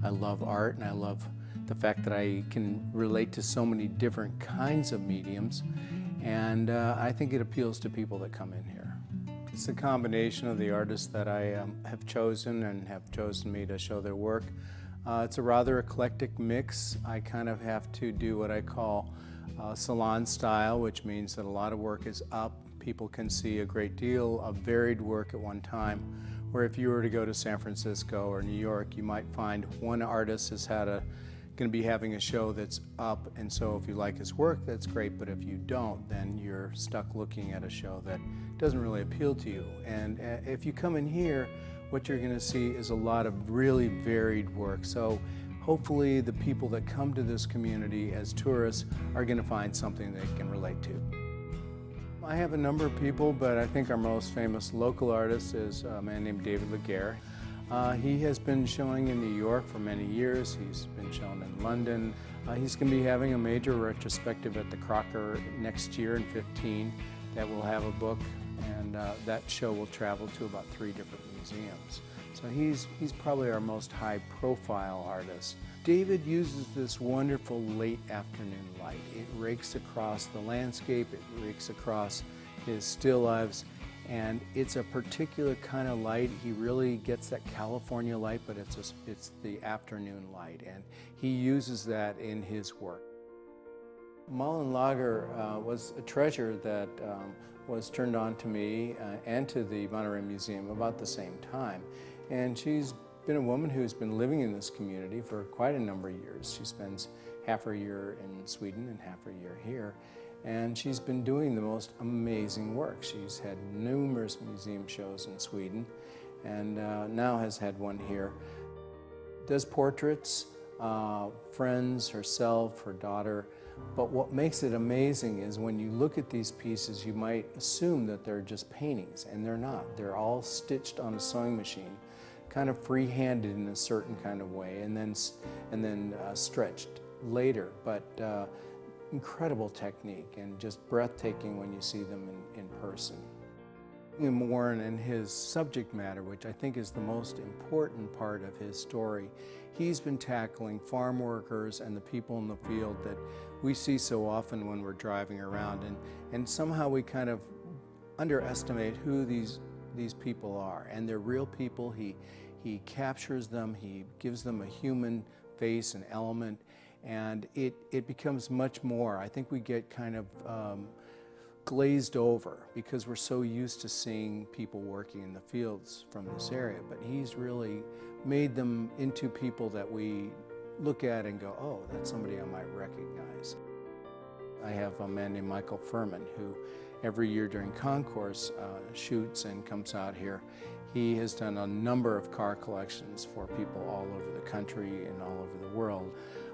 I love art, and I love the fact that I can relate to so many different kinds of mediums, and I think it appeals to people that come in here. It's a combination of the artists that I have chosen and have chosen me to show their work. It's a rather eclectic mix. I kind of have to do what I call salon style, which means that a lot of work is up. People can see a great deal of varied work at one time, where if you were to go to San Francisco or New York, you might find one artist is going to be having a show that's up, and so if you like his work, that's great, but if you don't, then you're stuck looking at a show that doesn't really appeal to you. And if you come in here, what you're going to see is a lot of really varied work. So hopefully the people that come to this community as tourists are going to find something they can relate to. I have a number of people, but I think our most famous local artist is a man named David Laguerre. He has been showing in New York for many years. He's been shown in London. He's going to be having a major retrospective at the Crocker next year in 2015 that will have a book, and that show will travel to about 3 different museums. So he's probably our most high-profile artist. David uses this wonderful late afternoon light. It rakes across the landscape, it rakes across his still lifes, and it's a particular kind of light. He really gets that California light, but it's the afternoon light, and he uses that in his work. Malin Lager was a treasure that was turned on to me and to the Monterey Museum about the same time. And she's been a woman who's been living in this community for quite a number of years. She spends half a year in Sweden and half a year here. And she's been doing the most amazing work. She's had numerous museum shows in Sweden, and now has had one here. Does portraits, friends, herself, her daughter. But what makes it amazing is when you look at these pieces, you might assume that they're just paintings, and they're not. They're all stitched on a sewing machine, kind of free-handed in a certain kind of way, and then stretched later. But incredible technique, and just breathtaking when you see them in person. Warren and his subject matter, which I think is the most important part of his story, he's been tackling farm workers and the people in the field that we see so often when we're driving around, and somehow we kind of underestimate who these people are. And they're real people. He captures them, he gives them a human face and element, and it becomes much more. I think we get kind of glazed over because we're so used to seeing people working in the fields from this area, but he's really made them into people that we look at and go, oh, that's somebody I might recognize. I have a man named Michael Furman who every year during concourse shoots and comes out here. He has done a number of car collections for people all over the country and all over the world.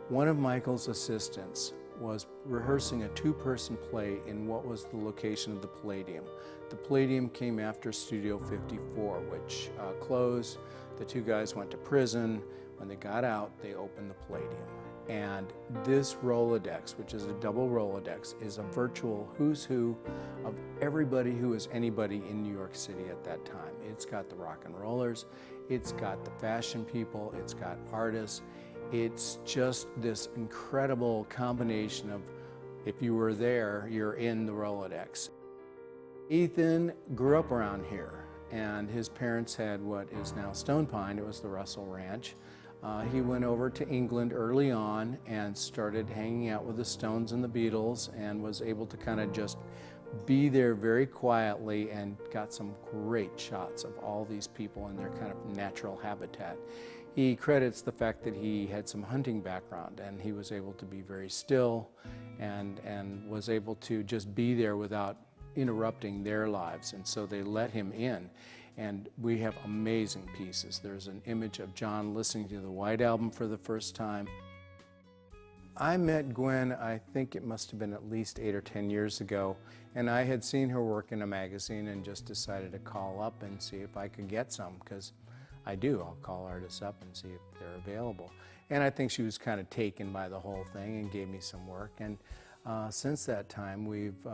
One of Michael's assistants was rehearsing a 2-person play in what was the location of the Palladium. The Palladium came after Studio 54, which closed. The 2 guys went to prison. When they got out, they opened the Palladium. And this Rolodex, which is a double Rolodex, is a virtual who's who of everybody who was anybody in New York City at that time. It's got the rock and rollers, it's got the fashion people, it's got artists. It's just this incredible combination of, if you were there, you're in the Rolodex. Ethan grew up around here, and his parents had what is now Stone Pine. It was the Russell Ranch. He went over to England early on and started hanging out with the Stones and the Beatles, and was able to kind of just be there very quietly, and got some great shots of all these people in their kind of natural habitat. He credits the fact that he had some hunting background, and he was able to be very still and was able to just be there without interrupting their lives, and so they let him in. And we have amazing pieces. There's an image of John listening to the White Album for the first time. I met Gwen, I think it must have been at least 8 or 10 years ago, and I had seen her work in a magazine and just decided to call up and see if I could get some, because I do. I'll call artists up and see if they're available. And I think she was kind of taken by the whole thing and gave me some work. And since that time, we've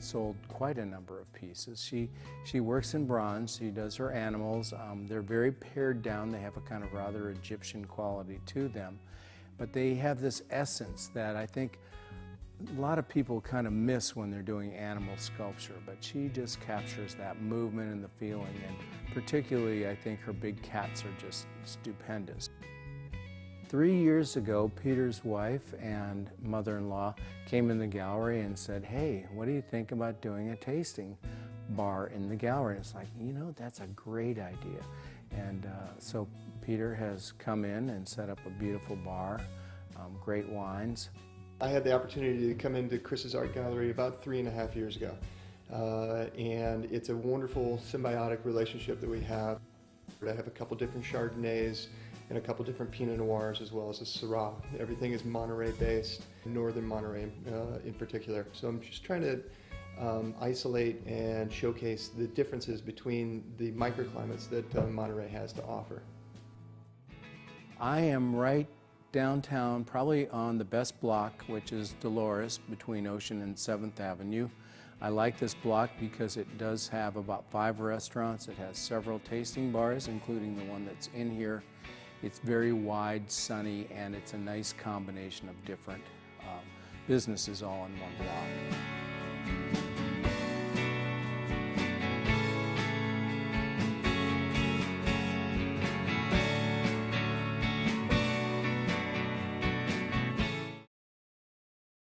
sold quite a number of pieces. She works in bronze, she does her animals. They're very pared down, they have a kind of rather Egyptian quality to them. But they have this essence that I think a lot of people kind of miss when they're doing animal sculpture, but she just captures that movement and the feeling, and particularly I think her big cats are just stupendous. 3 years ago, Peter's wife and mother-in-law came in the gallery and said, "Hey, what do you think about doing a tasting bar in the gallery?" And it's like, you know, that's a great idea. And so Peter has come in and set up a beautiful bar, great wines. I had the opportunity to come into Chris's art gallery about 3.5 years ago. And it's a wonderful symbiotic relationship that we have. I have a couple different Chardonnays and a couple different Pinot Noirs, as well as a Syrah. Everything is Monterey based, Northern Monterey in particular. So I'm just trying to isolate and showcase the differences between the microclimates that Monterey has to offer. I am right downtown, probably on the best block, which is Dolores, between Ocean and 7th Avenue. I like this block because it does have about 5 restaurants. It has several tasting bars, including the one that's in here. It's very wide, sunny, and it's a nice combination of different businesses all in one block.